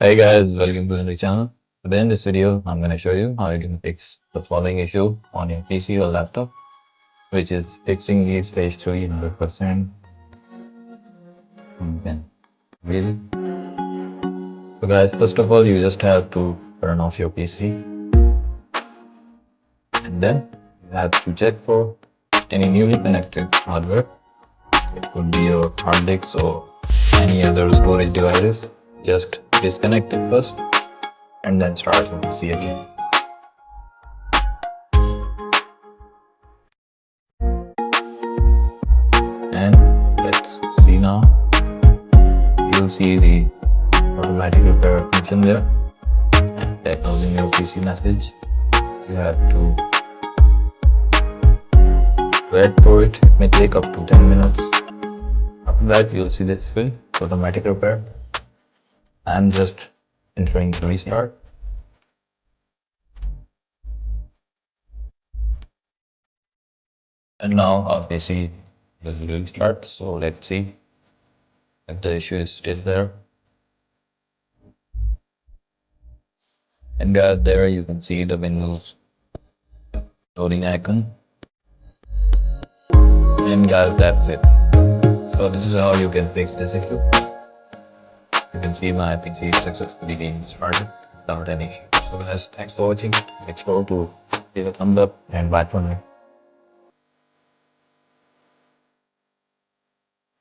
Hey guys, welcome to the channel. Today in this video, I'm going to show you how you can fix the following issue on your PC or laptop, which is fixing the stage 3 100%. You can really. So guys, first of all, you just have to turn off your PC and then you have to check for any newly connected hardware. It could be your hard disks or any other storage devices. Just disconnect it first and then start your PC again. And let's see now. You'll see the automatic repair function there. And closing your PC message. You have to wait for it. It may take up to 10 minutes. After that, you'll see this screen, automatic repair. I'm just entering the restart. And now our PC will restart. So let's see if the issue is still there. And guys, there you can see the Windows loading icon. And guys, that's it. So this is how you can fix this issue. You can see my PC is successfully being started without any issue. So guys, thanks for watching. Make sure to give a thumbs up and bye for now.